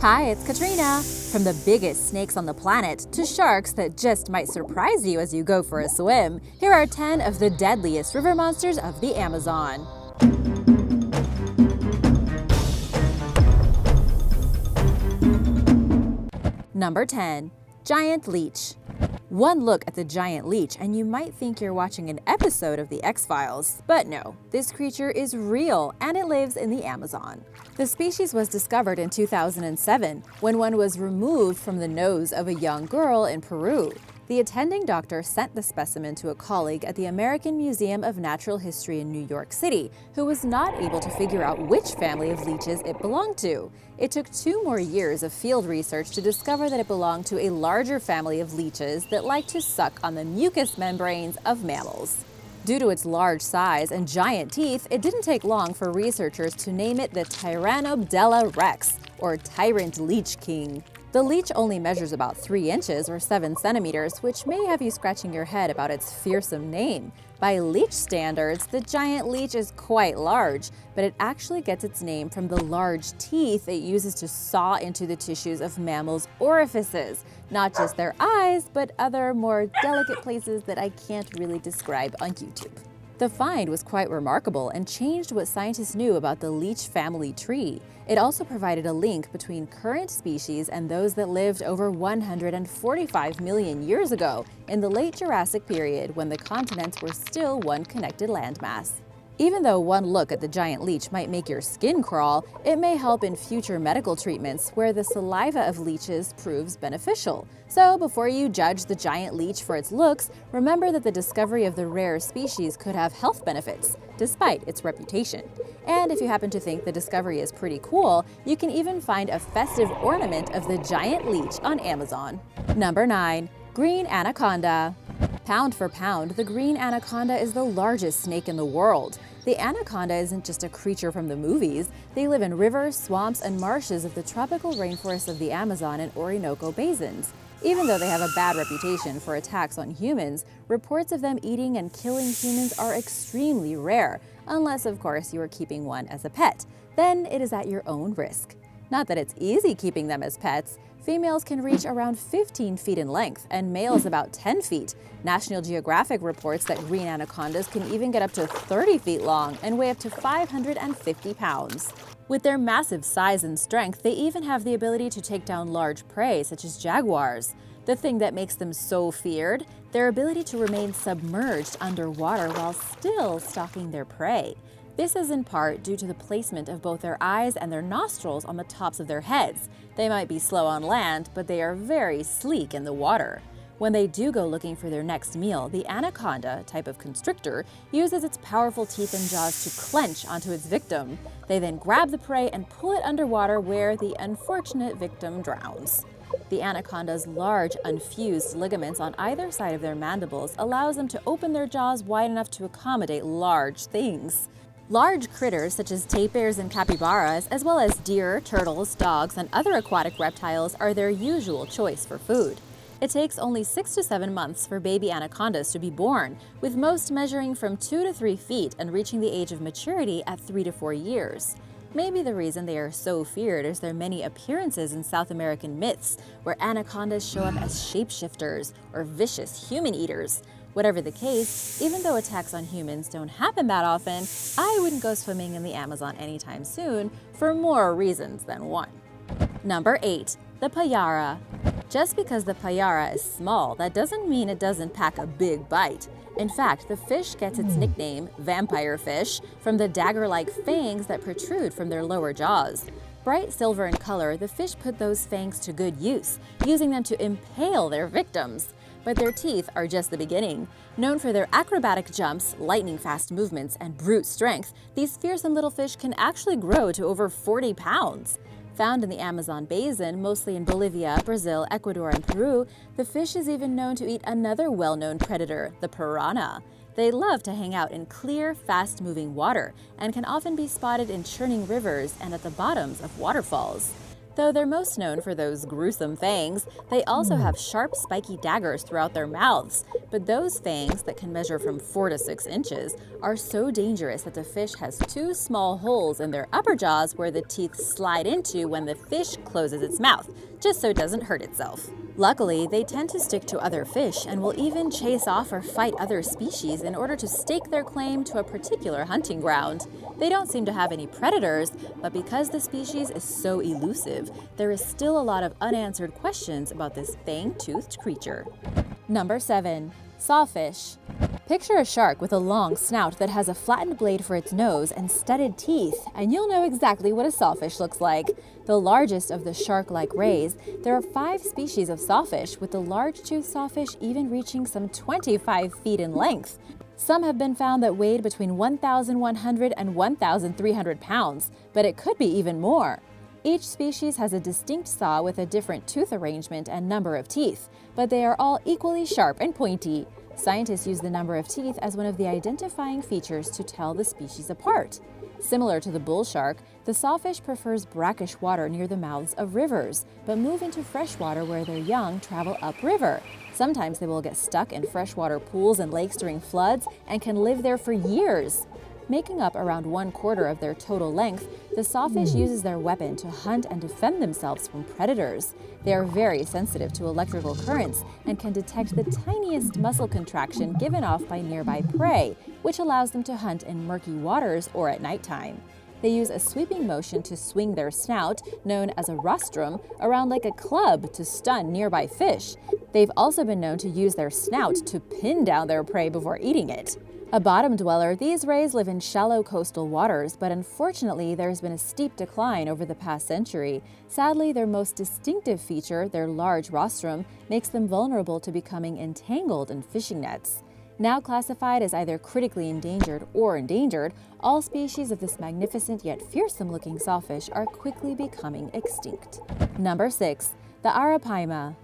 Hi, it's Katrina. From the biggest snakes on the planet to sharks that just might surprise you as you go for a swim, here are 10 of the deadliest river monsters of the Amazon. Number 10. Giant Leech. One look at the giant leech and you might think you're watching an episode of The X-Files. But no, this creature is real and it lives in the Amazon. The species was discovered in 2007 when one was removed from the nose of a young girl in Peru. The attending doctor sent the specimen to a colleague at the American Museum of Natural History in New York City, who was not able to figure out which family of leeches it belonged to. It took 2 more years of field research to discover that it belonged to a larger family of leeches that like to suck on the mucous membranes of mammals. Due to its large size and giant teeth, it didn't take long for researchers to name it the Tyrannobdella rex, or Tyrant Leech King. The leech only measures about 3 inches or 7 centimeters, which may have you scratching your head about its fearsome name. By leech standards, the giant leech is quite large, but it actually gets its name from the large teeth it uses to saw into the tissues of mammals' orifices, not just their eyes, but other more delicate places that I can't really describe on YouTube. The find was quite remarkable and changed what scientists knew about the leech family tree. It also provided a link between current species and those that lived over 145 million years ago in the late Jurassic period when the continents were still one connected landmass. Even though one look at the giant leech might make your skin crawl, it may help in future medical treatments where the saliva of leeches proves beneficial. So before you judge the giant leech for its looks, remember that the discovery of the rare species could have health benefits, despite its reputation. And if you happen to think the discovery is pretty cool, you can even find a festive ornament of the giant leech on Amazon. Number 9. Green Anaconda. Pound for pound, the green anaconda is the largest snake in the world. The anaconda isn't just a creature from the movies. They live in rivers, swamps, and marshes of the tropical rainforests of the Amazon and Orinoco basins. Even though they have a bad reputation for attacks on humans, reports of them eating and killing humans are extremely rare, unless, of course, you are keeping one as a pet. Then it is at your own risk. Not that it's easy keeping them as pets. Females can reach around 15 feet in length and males about 10 feet. National Geographic reports that green anacondas can even get up to 30 feet long and weigh up to 550 pounds. With their massive size and strength, they even have the ability to take down large prey such as jaguars. The thing that makes them so feared? Their ability to remain submerged underwater while still stalking their prey. This is in part due to the placement of both their eyes and their nostrils on the tops of their heads. They might be slow on land, but they are very sleek in the water. When they do go looking for their next meal, the anaconda, type of constrictor, uses its powerful teeth and jaws to clench onto its victim. They then grab the prey and pull it underwater where the unfortunate victim drowns. The anaconda's large, unfused ligaments on either side of their mandibles allows them to open their jaws wide enough to accommodate large things. Large critters such as tapirs and capybaras, as well as deer, turtles, dogs, and other aquatic reptiles are their usual choice for food. It takes only 6 to 7 months for baby anacondas to be born, with most measuring from 2 to 3 feet and reaching the age of maturity at 3 to 4 years. Maybe the reason they are so feared is their many appearances in South American myths, where anacondas show up as shapeshifters or vicious human eaters. Whatever the case, even though attacks on humans don't happen that often, I wouldn't go swimming in the Amazon anytime soon for more reasons than one. Number 8. The Payara. Just because the Payara is small, that doesn't mean it doesn't pack a big bite. In fact, the fish gets its nickname, vampire fish, from the dagger-like fangs that protrude from their lower jaws. Bright silver in color, the fish put those fangs to good use, using them to impale their victims. But their teeth are just the beginning. Known for their acrobatic jumps, lightning-fast movements, and brute strength, these fearsome little fish can actually grow to over 40 pounds. Found in the Amazon basin, mostly in Bolivia, Brazil, Ecuador, and Peru, the fish is even known to eat another well-known predator, the piranha. They love to hang out in clear, fast-moving water and can often be spotted in churning rivers and at the bottoms of waterfalls. Though they're most known for those gruesome fangs, they also have sharp, spiky daggers throughout their mouths. But those fangs, that can measure from 4 to 6 inches, are so dangerous that the fish has 2 small holes in their upper jaws where the teeth slide into when the fish closes its mouth, just so it doesn't hurt itself. Luckily, they tend to stick to other fish and will even chase off or fight other species in order to stake their claim to a particular hunting ground. They don't seem to have any predators, but because the species is so elusive, there is still a lot of unanswered questions about this fang-toothed creature. Number 7. Sawfish. Picture a shark with a long snout that has a flattened blade for its nose and studded teeth, and you'll know exactly what a sawfish looks like. The largest of the shark-like rays, there are 5 species of sawfish, with the large-toothed sawfish even reaching some 25 feet in length. Some have been found that weighed between 1,100 and 1,300 pounds, but it could be even more. Each species has a distinct saw with a different tooth arrangement and number of teeth, but they are all equally sharp and pointy. Scientists use the number of teeth as one of the identifying features to tell the species apart. Similar to the bull shark, the sawfish prefers brackish water near the mouths of rivers, but move into freshwater where their young travel upriver. Sometimes they will get stuck in freshwater pools and lakes during floods and can live there for years. Making up around 1/4 of their total length, the sawfish uses their weapon to hunt and defend themselves from predators. They are very sensitive to electrical currents and can detect the tiniest muscle contraction given off by nearby prey, which allows them to hunt in murky waters or at nighttime. They use a sweeping motion to swing their snout, known as a rostrum, around like a club to stun nearby fish. They've also been known to use their snout to pin down their prey before eating it. A bottom dweller, these rays live in shallow coastal waters, but unfortunately there's been a steep decline over the past century. Sadly, their most distinctive feature, their large rostrum, makes them vulnerable to becoming entangled in fishing nets. Now classified as either critically endangered or endangered, all species of this magnificent yet fearsome-looking sawfish are quickly becoming extinct. Number 6. The Arapaima.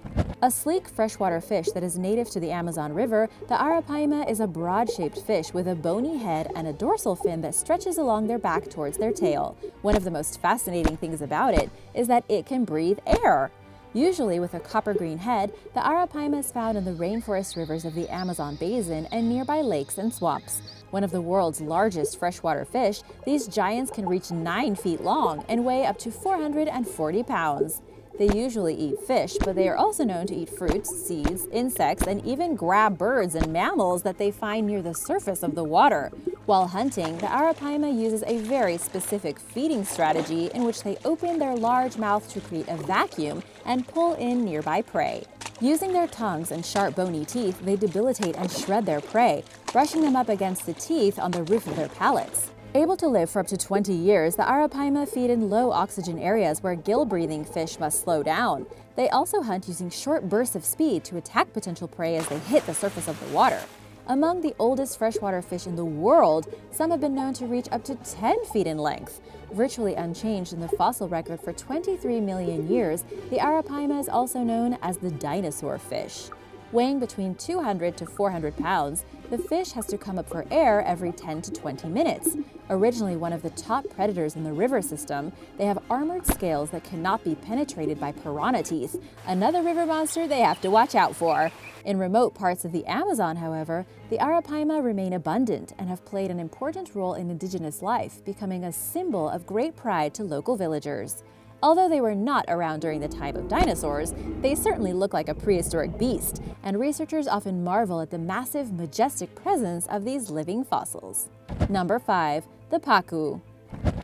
A sleek freshwater fish that is native to the Amazon River, the Arapaima is a broad-shaped fish with a bony head and a dorsal fin that stretches along their back towards their tail. One of the most fascinating things about it is that it can breathe air. Usually with a copper-green head, the Arapaima is found in the rainforest rivers of the Amazon basin and nearby lakes and swamps. One of the world's largest freshwater fish, these giants can reach 9 feet long and weigh up to 440 pounds. They usually eat fish, but they are also known to eat fruits, seeds, insects, and even grab birds and mammals that they find near the surface of the water. While hunting, the Arapaima uses a very specific feeding strategy in which they open their large mouth to create a vacuum and pull in nearby prey. Using their tongues and sharp bony teeth, they debilitate and shred their prey, brushing them up against the teeth on the roof of their palates. Able to live for up to 20 years, the Arapaima feed in low oxygen areas where gill-breathing fish must slow down. They also hunt using short bursts of speed to attack potential prey as they hit the surface of the water. Among the oldest freshwater fish in the world, some have been known to reach up to 10 feet in length. Virtually unchanged in the fossil record for 23 million years, the Arapaima is also known as the dinosaur fish. Weighing between 200 to 400 pounds, the fish has to come up for air every 10 to 20 minutes. Originally one of the top predators in the river system, they have armored scales that cannot be penetrated by piranha teeth, another river monster they have to watch out for. In remote parts of the Amazon, however, the Arapaima remain abundant and have played an important role in indigenous life, becoming a symbol of great pride to local villagers. Although they were not around during the time of dinosaurs, they certainly look like a prehistoric beast, and researchers often marvel at the massive, majestic presence of these living fossils. Number 5. The Pacu.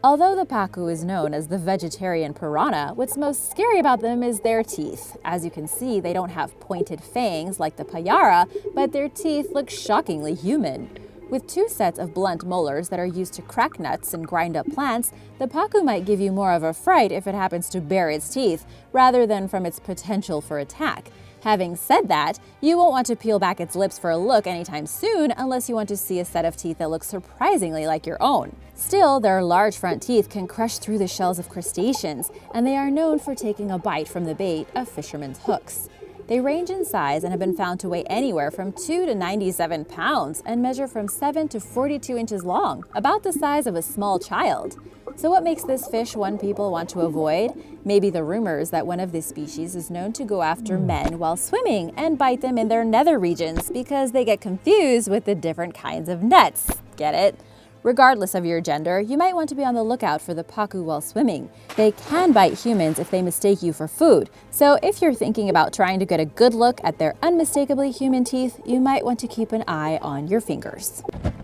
Although the Pacu is known as the vegetarian piranha, what's most scary about them is their teeth. As you can see, they don't have pointed fangs like the Payara, but their teeth look shockingly human. With 2 sets of blunt molars that are used to crack nuts and grind up plants, the Pacu might give you more of a fright if it happens to bare its teeth, rather than from its potential for attack. Having said that, you won't want to peel back its lips for a look anytime soon unless you want to see a set of teeth that looks surprisingly like your own. Still, their large front teeth can crush through the shells of crustaceans, and they are known for taking a bite from the bait of fishermen's hooks. They range in size and have been found to weigh anywhere from 2 to 97 pounds and measure from 7 to 42 inches long, about the size of a small child. So what makes this fish one people want to avoid? Maybe the rumors that one of this species is known to go after men while swimming and bite them in their nether regions because they get confused with the different kinds of nets. Get it? Regardless of your gender, you might want to be on the lookout for the pacu while swimming. They can bite humans if they mistake you for food, so if you're thinking about trying to get a good look at their unmistakably human teeth, you might want to keep an eye on your fingers.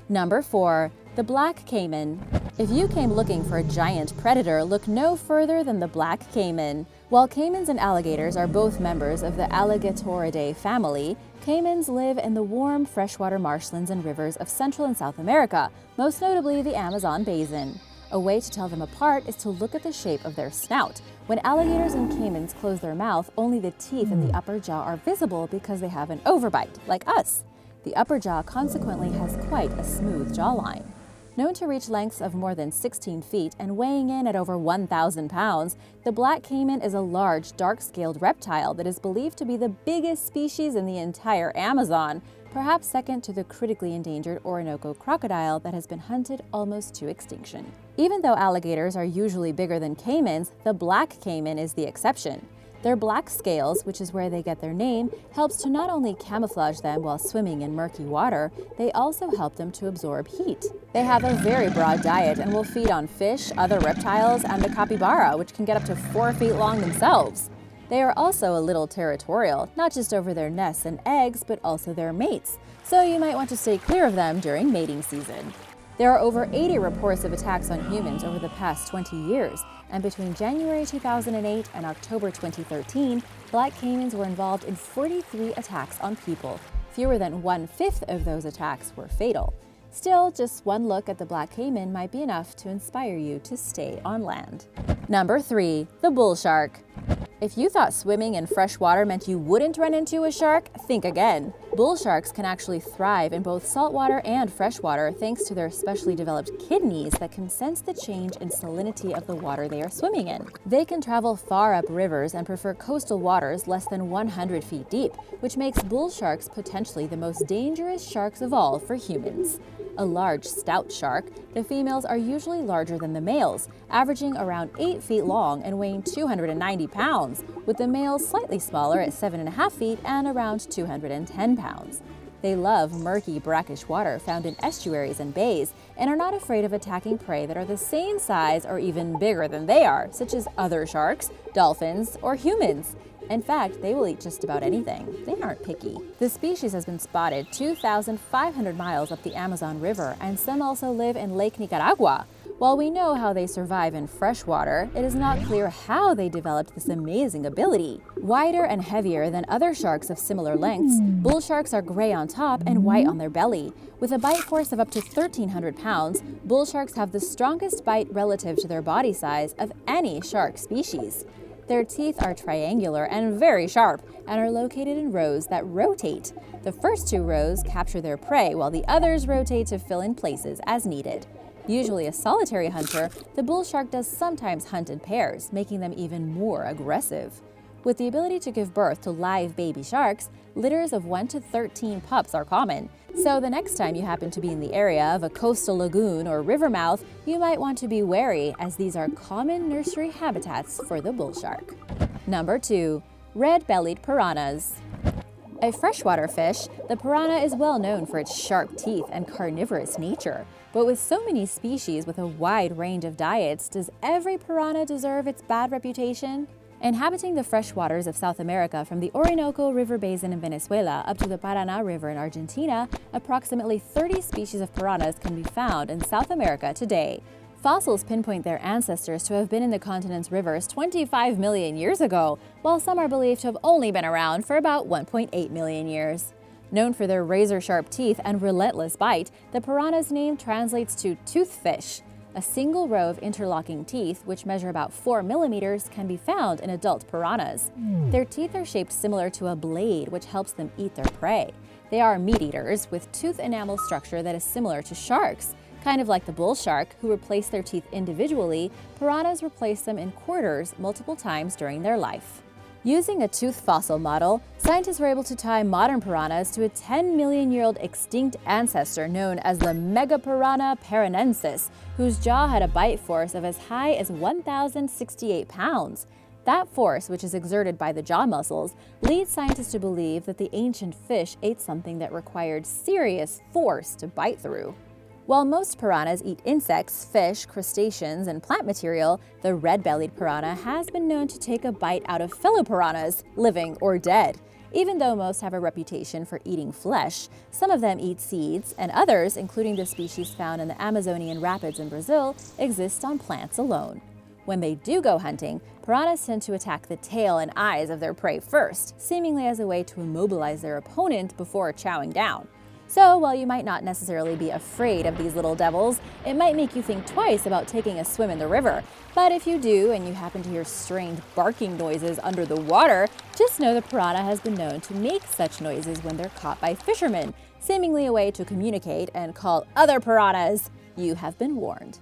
Number 4. The black caiman. If you came looking for a giant predator, look no further than the black caiman. While caimans and alligators are both members of the Alligatoridae family, caimans live in the warm freshwater marshlands and rivers of Central and South America, most notably the Amazon basin. A way to tell them apart is to look at the shape of their snout. When alligators and caimans close their mouth, only the teeth in the upper jaw are visible because they have an overbite, like us. The upper jaw consequently has quite a smooth jawline. Known to reach lengths of more than 16 feet and weighing in at over 1,000 pounds, the black caiman is a large, dark-scaled reptile that is believed to be the biggest species in the entire Amazon, perhaps second to the critically endangered Orinoco crocodile that has been hunted almost to extinction. Even though alligators are usually bigger than caimans, the black caiman is the exception. Their black scales, which is where they get their name, helps to not only camouflage them while swimming in murky water, they also help them to absorb heat. They have a very broad diet and will feed on fish, other reptiles, and the capybara, which can get up to 4 feet long themselves. They are also a little territorial, not just over their nests and eggs, but also their mates, so you might want to stay clear of them during mating season. There are over 80 reports of attacks on humans over the past 20 years, and between January 2008 and October 2013, black caimans were involved in 43 attacks on people. Fewer than 1/5 of those attacks were fatal. Still, just one look at the black caiman might be enough to inspire you to stay on land. Number 3. The bull shark. If you thought swimming in fresh water meant you wouldn't run into a shark, think again. Bull sharks can actually thrive in both saltwater and freshwater thanks to their specially developed kidneys that can sense the change in salinity of the water they are swimming in. They can travel far up rivers and prefer coastal waters less than 100 feet deep, which makes bull sharks potentially the most dangerous sharks of all for humans. A large, stout shark, the females are usually larger than the males, averaging around 8 feet long and weighing 290 pounds, with the males slightly smaller at 7.5 feet and around 210 pounds. They love murky, brackish water found in estuaries and bays and are not afraid of attacking prey that are the same size or even bigger than they are, such as other sharks, dolphins, or humans. In fact, they will eat just about anything. They aren't picky. The species has been spotted 2,500 miles up the Amazon River, and some also live in Lake Nicaragua. While we know how they survive in freshwater, it is not clear how they developed this amazing ability. Wider and heavier than other sharks of similar lengths, bull sharks are gray on top and white on their belly. With a bite force of up to 1,300 pounds, bull sharks have the strongest bite relative to their body size of any shark species. Their teeth are triangular and very sharp and are located in rows that rotate. The first 2 rows capture their prey while the others rotate to fill in places as needed. Usually a solitary hunter, the bull shark does sometimes hunt in pairs, making them even more aggressive. With the ability to give birth to live baby sharks, litters of 1 to 13 pups are common. So the next time you happen to be in the area of a coastal lagoon or river mouth, you might want to be wary, as these are common nursery habitats for the bull shark. Number 2. Red-bellied piranhas. A freshwater fish, the piranha is well known for its sharp teeth and carnivorous nature. But with so many species with a wide range of diets, does every piranha deserve its bad reputation? Inhabiting the fresh waters of South America from the Orinoco River Basin in Venezuela up to the Paraná River in Argentina, approximately 30 species of piranhas can be found in South America today. Fossils pinpoint their ancestors to have been in the continent's rivers 25 million years ago, while some are believed to have only been around for about 1.8 million years. Known for their razor-sharp teeth and relentless bite, the piranha's name translates to toothfish. A single row of interlocking teeth, which measure about 4 millimeters, can be found in adult piranhas. Their teeth are shaped similar to a blade, which helps them eat their prey. They are meat eaters with tooth enamel structure that is similar to sharks. Kind of like the bull shark, who replace their teeth individually, piranhas replace them in quarters multiple times during their life. Using a tooth fossil model, scientists were able to tie modern piranhas to a 10-million-year-old extinct ancestor known as the Megapiranha paranensis, whose jaw had a bite force of as high as 1,068 pounds. That force, which is exerted by the jaw muscles, leads scientists to believe that the ancient fish ate something that required serious force to bite through. While most piranhas eat insects, fish, crustaceans, and plant material, the red-bellied piranha has been known to take a bite out of fellow piranhas, living or dead. Even though most have a reputation for eating flesh, some of them eat seeds, and others, including the species found in the Amazonian rapids in Brazil, exist on plants alone. When they do go hunting, piranhas tend to attack the tail and eyes of their prey first, seemingly as a way to immobilize their opponent before chowing down. So, while you might not necessarily be afraid of these little devils, it might make you think twice about taking a swim in the river. But if you do, and you happen to hear strange barking noises under the water, just know the piranha has been known to make such noises when they're caught by fishermen, seemingly a way to communicate and call other piranhas. You have been warned.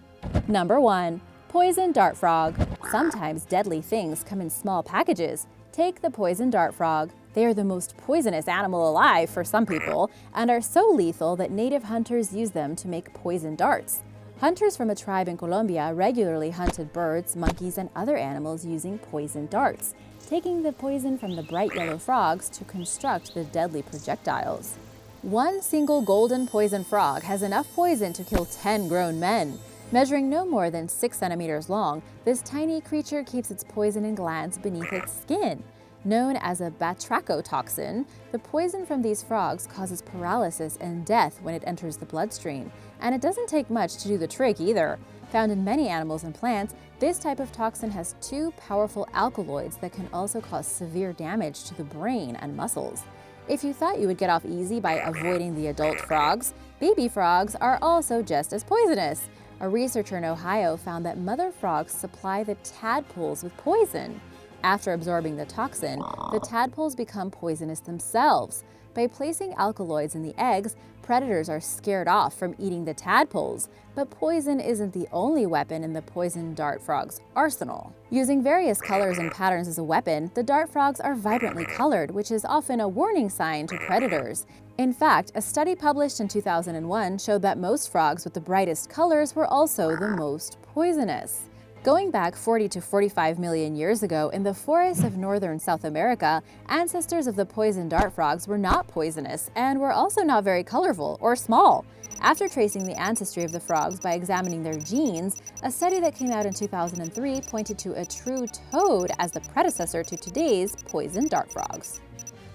Number 1. Poison dart frog. Sometimes deadly things come in small packages. Take the poison dart frog. They are the most poisonous animal alive for some people, and are so lethal that native hunters use them to make poison darts. Hunters from a tribe in Colombia regularly hunted birds, monkeys, and other animals using poison darts, taking the poison from the bright yellow frogs to construct the deadly projectiles. One single golden poison frog has enough poison to kill 10 grown men. Measuring no more than 6 centimeters long, this tiny creature keeps its poison in glands beneath its skin. Known as a batrachotoxin, the poison from these frogs causes paralysis and death when it enters the bloodstream, and it doesn't take much to do the trick either. Found in many animals and plants, this type of toxin has 2 powerful alkaloids that can also cause severe damage to the brain and muscles. If you thought you would get off easy by avoiding the adult frogs, baby frogs are also just as poisonous. A researcher in Ohio found that mother frogs supply the tadpoles with poison. After absorbing the toxin, the tadpoles become poisonous themselves. By placing alkaloids in the eggs, predators are scared off from eating the tadpoles. But poison isn't the only weapon in the poison dart frog's arsenal. Using various colors and patterns as a weapon, the dart frogs are vibrantly colored, which is often a warning sign to predators. In fact, a study published in 2001 showed that most frogs with the brightest colors were also the most poisonous. Going back 40 to 45 million years ago in the forests of northern South America, ancestors of the poison dart frogs were not poisonous and were also not very colorful or small. After tracing the ancestry of the frogs by examining their genes, a study that came out in 2003 pointed to a true toad as the predecessor to today's poison dart frogs.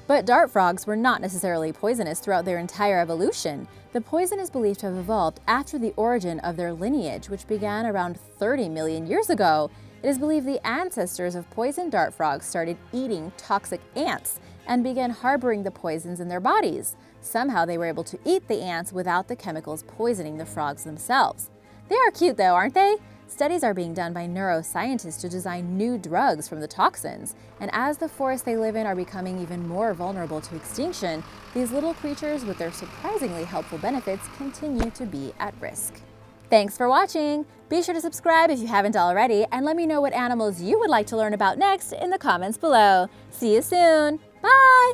But dart frogs were not necessarily poisonous throughout their entire evolution. The poison is believed to have evolved after the origin of their lineage, which began around 30 million years ago. It is believed the ancestors of poison dart frogs started eating toxic ants and began harboring the poisons in their bodies. Somehow they were able to eat the ants without the chemicals poisoning the frogs themselves. They are cute though, aren't they? Studies are being done by neuroscientists to design new drugs from the toxins, and as the forests they live in are becoming even more vulnerable to extinction, these little creatures with their surprisingly helpful benefits continue to be at risk. Thanks for watching! Be sure to subscribe if you haven't already, and let me know what animals you would like to learn about next in the comments below. See you soon! Bye!